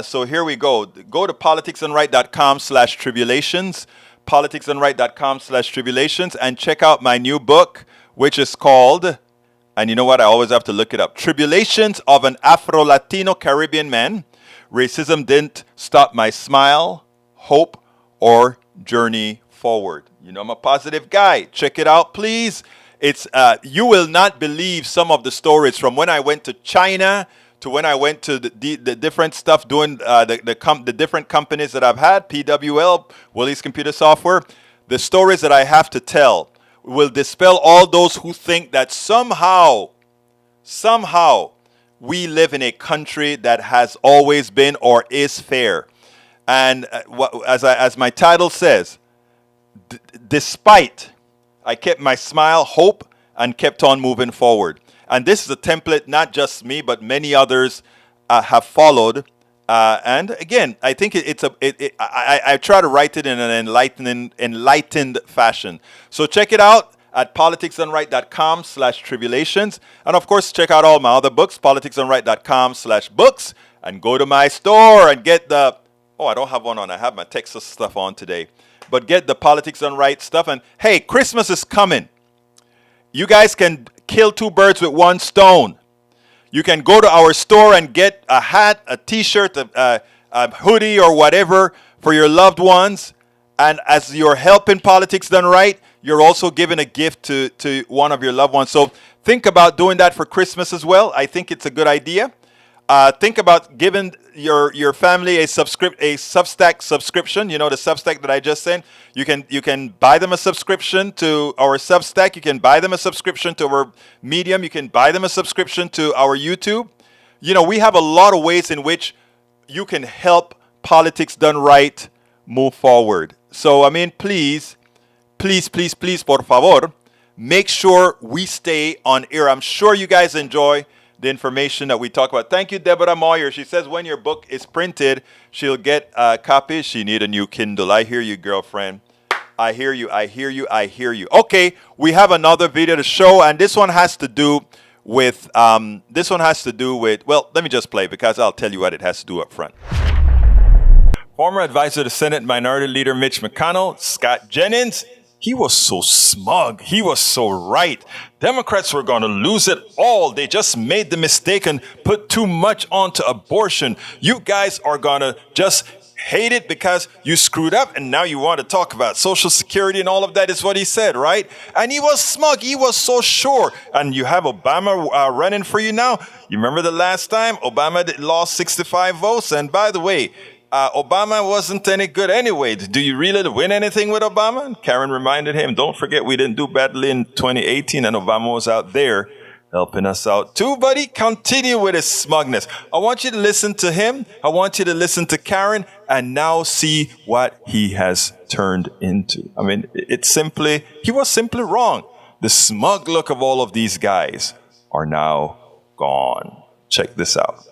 so here we go. Go to politicsdoneright.com/tribulations, politicsdoneright.com/tribulations, and check out my new book, which is called, and you know what? I always have to look it up. Tribulations of an Afro-Latino Caribbean Man. Racism didn't stop my smile, hope, or journey forward. You know, I'm a positive guy. Check it out, please. It's you will not believe some of the stories from when I went to China to when I went to the different stuff doing the different companies that I've had, PWL, Willie's Computer Software. The stories that I have to tell will dispel all those who think that somehow we live in a country that has always been or is fair. And as my title says, despite, I kept my smile, hope, and kept on moving forward. And this is a template not just me, but many others have followed. And again, I think I try to write it in an enlightened fashion. So check it out at politicsdoneright.com/tribulations. And of course, check out all my other books, politicsdoneright.com/books, and go to my store and get I don't have one on. I have my Texas stuff on today. But get the Politics Done Right stuff. And hey, Christmas is coming. You guys can kill two birds with one stone. You can go to our store and get a hat, a t-shirt, a hoodie, or whatever for your loved ones. And as you're helping Politics Done Right, you're also giving a gift to one of your loved ones. So think about doing that for Christmas as well. I think it's a good idea. Think about giving your family a Substack subscription. You know, the Substack that I just sent. You can buy them a subscription to our Substack. You can buy them a subscription to our Medium. You can buy them a subscription to our YouTube. You know, we have a lot of ways in which you can help Politics Done Right move forward. So, I mean, please, por favor, make sure we stay on air. I'm sure you guys enjoy the information that we talk about. Thank you, Deborah Moyer. She says when your book is printed, she'll get a copy. She need a new Kindle. I hear you, girlfriend. I hear you. Okay, we have another video to show, and this one has to do with, well, let me just play because I'll tell you what it has to do up front. Former advisor to Senate Minority Leader Mitch McConnell, Scott Jennings, he was so smug. He was so right. Democrats were going to lose it all. They just made the mistake and put too much onto abortion. You guys are going to just hate it because you screwed up and now you want to talk about Social Security and all of that is what he said, right? And he was smug. He was so sure. And you have Obama running for you now. You remember the last time Obama lost 65 votes? And by the way, Obama wasn't any good anyway. Do you really win anything with Obama? And Karen reminded him, don't forget we didn't do badly in 2018 and Obama was out there helping us out too, but he continued with his smugness. I want you to listen to him. I want you to listen to Karen and now see what he has turned into. I mean, he was simply wrong. The smug look of all of these guys are now gone. Check this out.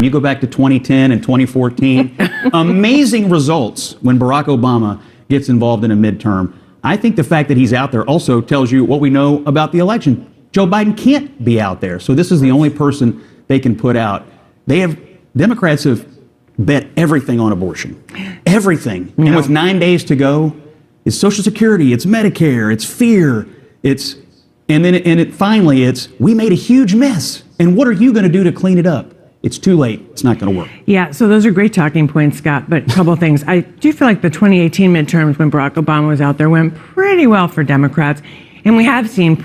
You go back to 2010 and 2014, amazing results when Barack Obama gets involved in a midterm. I think the fact that he's out there also tells you what we know about the election. Joe Biden can't be out there, so this is the only person they can put out. Democrats have bet everything on abortion, everything. Yeah. And with 9 days to go, it's Social Security, it's Medicare, it's fear, finally it's we made a huge mess, and what are you going to do to clean it up? It's too late. It's not going to work. Yeah, so those are great talking points, Scott, but a couple of things. I do feel like the 2018 midterms when Barack Obama was out there went pretty well for Democrats, and we have seen the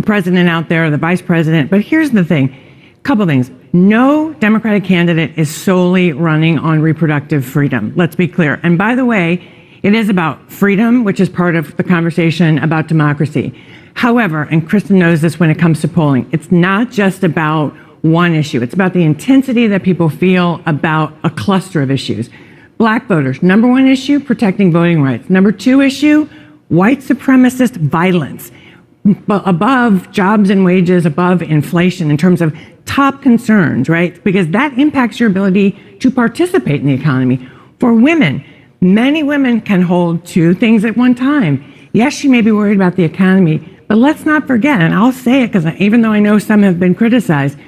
president out there, the vice president, but here's the thing, a couple of things. No Democratic candidate is solely running on reproductive freedom. Let's be clear. And by the way, it is about freedom, which is part of the conversation about democracy. However, and Kristen knows this when it comes to polling, it's not just about one issue. It's about the intensity that people feel about a cluster of issues. Black voters, number one issue, protecting voting rights. Number two issue, white supremacist violence. Above jobs and wages, above inflation in terms of top concerns, right? Because that impacts your ability to participate in the economy. For women, many women can hold two things at one time. Yes, she may be worried about the economy, but let's not forget, and I'll say it because even though I know some have been criticized,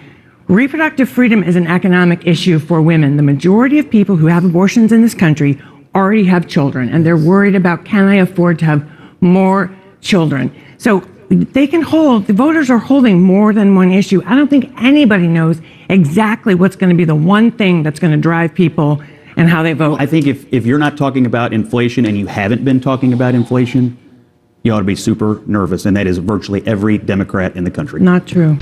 reproductive freedom is an economic issue for women. The majority of people who have abortions in this country already have children, and they're worried about, can I afford to have more children? So the voters are holding more than one issue. I don't think anybody knows exactly what's going to be the one thing that's going to drive people and how they vote. I think if you're not talking about inflation and you haven't been talking about inflation, you ought to be super nervous, and that is virtually every Democrat in the country. Not true.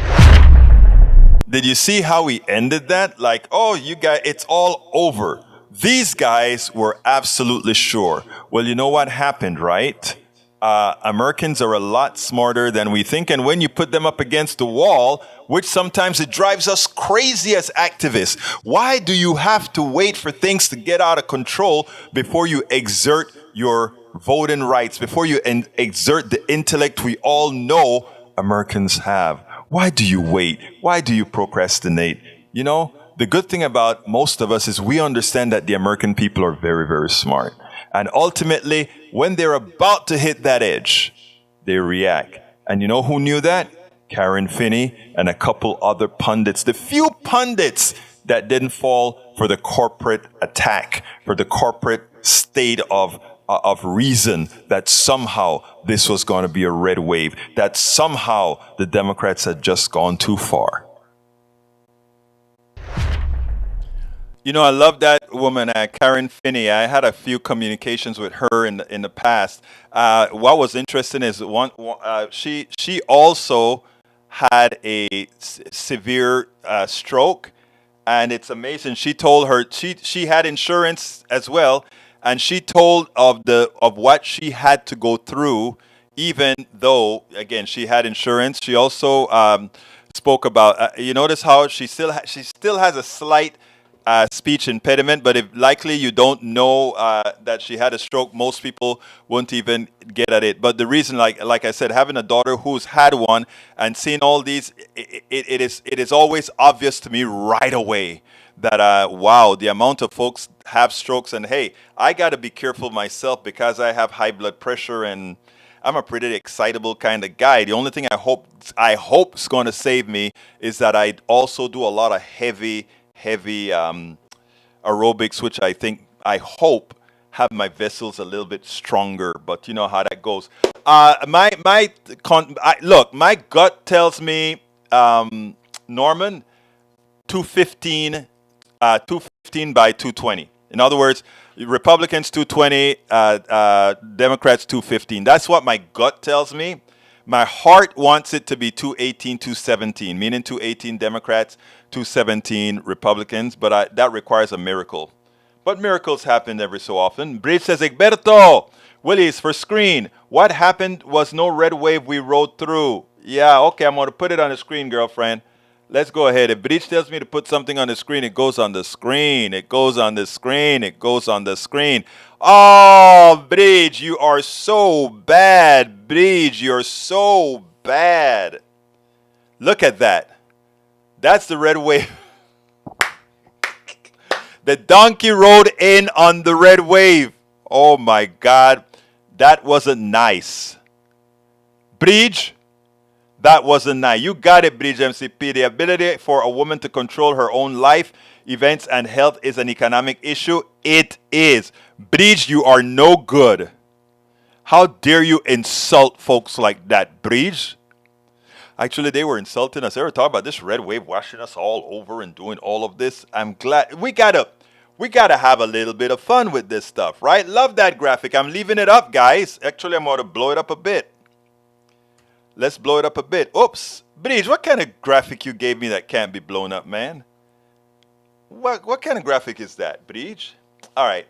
Did you see how he ended that? Like, oh, you guys, it's all over. These guys were absolutely sure. Well, you know what happened, right? Americans are a lot smarter than we think. And when you put them up against the wall, which sometimes it drives us crazy as activists, why do you have to wait for things to get out of control before you exert your voting rights, before you exert the intellect we all know Americans have? Why do you wait? Why do you procrastinate? You know, the good thing about most of us is we understand that the American people are very, very smart. And ultimately, when they're about to hit that edge, they react. And you know who knew that? Karen Finney and a couple other pundits. The few pundits that didn't fall for the corporate attack, for the corporate state of reason that somehow this was going to be a red wave, that somehow the Democrats had just gone too far. You know, I love that woman, Karen Finney. I had a few communications with her in the past. What was interesting is she also had a severe stroke, and it's amazing. She told her she had insurance as well. And she told of what she had to go through, even though, again, she had insurance. She also spoke about, you notice how she still has a slight speech impediment, but if likely you don't know that she had a stroke, most people won't even get at it. But the reason, like I said, having a daughter who's had one and seeing all these, it is always obvious to me right away that, wow, the amount of folks have strokes. And hey, I got to be careful myself because I have high blood pressure and I'm a pretty excitable kind of guy. The only thing I hope is going to save me is that I also do a lot of heavy aerobics, which I hope have my vessels a little bit stronger. But you know how that goes. Look, my gut tells me, Norman, 215 by 220. In other words, Republicans 220, Democrats 215. That's what my gut tells me. My heart wants it to be 218, 217, meaning 218 Democrats, 217 Republicans, but that requires a miracle. But miracles happen every so often. Bridge says, Egberto, Willis, for screen, what happened was no red wave we rode through. Yeah, okay, I'm going to put it on the screen, girlfriend. Let's go ahead. If Bridge tells me to put something on the screen, it goes on the screen. It goes on the screen. It goes on the screen. Oh, Bridge, you are so bad. Bridge, you're so bad. Look at that. That's the red wave. The donkey rode in on the red wave. Oh my God. That wasn't nice. Bridge, that wasn't nice. You got it, Bridge MCP. The ability for a woman to control her own life, events, and health is an economic issue. It is. Bridge, you are no good. How dare you insult folks like that, Bridge? Actually, they were insulting us. They were talking about this red wave washing us all over and doing all of this. I'm glad. We gotta have a little bit of fun with this stuff, right? Love that graphic. I'm leaving it up, guys. Actually, I'm going to blow it up a bit. Let's blow it up a bit. Oops. Bridge, what kind of graphic you gave me that can't be blown up, man? What kind of graphic is that, Bridge? All right.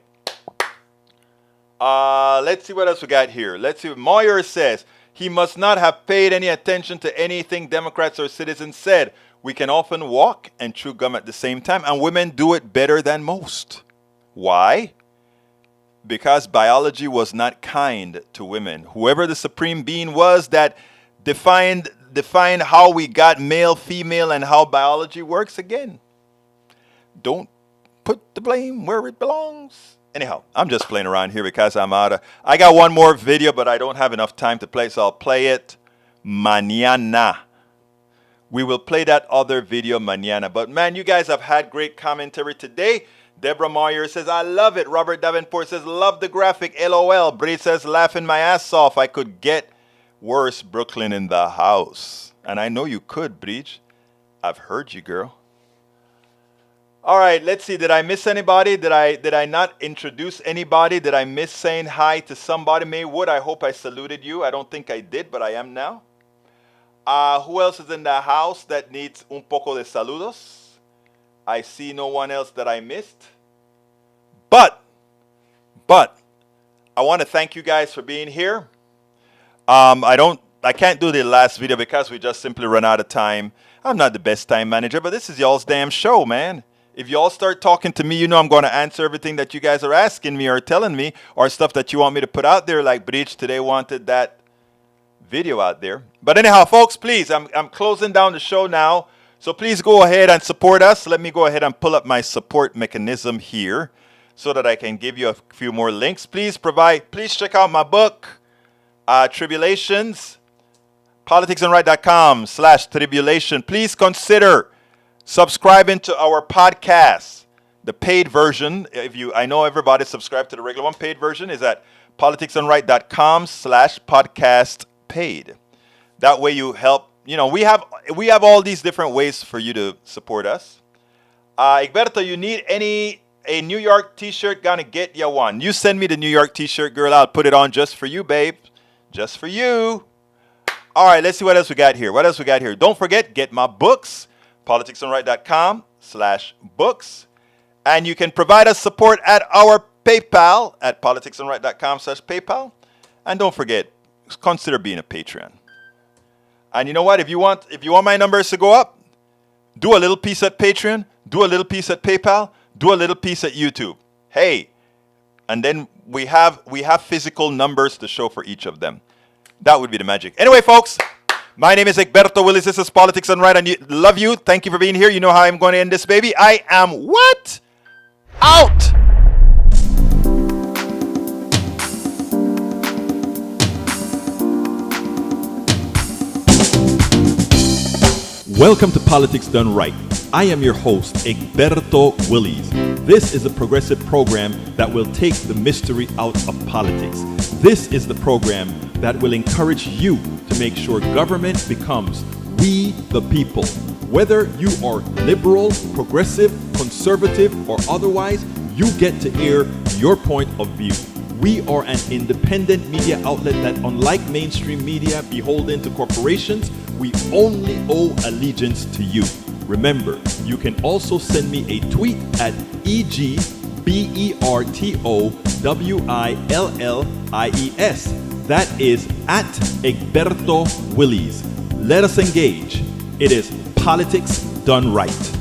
Let's see what else we got here. Let's see. Moyer says, he must not have paid any attention to anything Democrats or citizens said. We can often walk and chew gum at the same time, and women do it better than most. Why? Because biology was not kind to women. Whoever the supreme being was that defined how we got male, female, and how biology works, again, don't put the blame where it belongs. Anyhow, I'm just playing around here because I got one more video, but I don't have enough time to play, so I'll play it mañana. We will play that other video mañana. But man, you guys have had great commentary today. Deborah Moyer says, I love it. Robert Davenport says, love the graphic. LOL. Bree says, laughing my ass off. I could get worse. Brooklyn in the house. And I know you could, Breach. I've heard you, girl. All right, let's see. Did I miss anybody? Did I not introduce anybody? Did I miss saying hi to somebody? Maywood, I hope I saluted you. I don't think I did, but I am now. Who else is in the house that needs un poco de saludos? I see no one else that I missed. But I want to thank you guys for being here. I can't do the last video because we just simply run out of time. I'm not the best time manager, but this is y'all's damn show, man. If y'all start talking to me, you know I'm going to answer everything that you guys are asking me or telling me, or stuff that you want me to put out there, like Breach today wanted that video out there. But anyhow, folks, please, I'm closing down the show now. So please go ahead and support us. Let me go ahead and pull up my support mechanism here so that I can give you a few more links. Please check out my book, Tribulations, politicsandright.com/tribulation. Please consider subscribing to our podcast, the paid version. I know everybody subscribed to the regular one. Paid version is at politicsandright.com/podcast paid. That way you help. You know, we have all these different ways for you to support us. Egberto, you need a New York t-shirt? Gonna get you one. You send me the New York t-shirt, girl. I'll put it on just for you, babe. Just for you. All right, let's see what else we got here. Don't forget, get my books, politicsandright.com/books. And you can provide us support at our PayPal at politicsandright.com/PayPal. And don't forget, consider being a Patreon. And you know what? If you want my numbers to go up, do a little piece at Patreon, do a little piece at PayPal, do a little piece at YouTube. Hey, and then we have physical numbers to show for each of them. That would be the magic. Anyway, folks, my name is Egberto Willis. This is Politics and Right, and love you. Thank you for being here. You know how I'm going to end this, baby. I am what? Out. Welcome to Politics Done Right. I am your host, Egberto Willis. This is a progressive program that will take the mystery out of politics. This is the program that will encourage you to make sure government becomes we the people. Whether you are liberal, progressive, conservative, or otherwise, you get to air your point of view. We are an independent media outlet that, unlike mainstream media beholden to corporations, we only owe allegiance to you. Remember, you can also send me a tweet at EGBERTOWILLIES. That is at Egberto Willies. Let us engage. It is politics done right.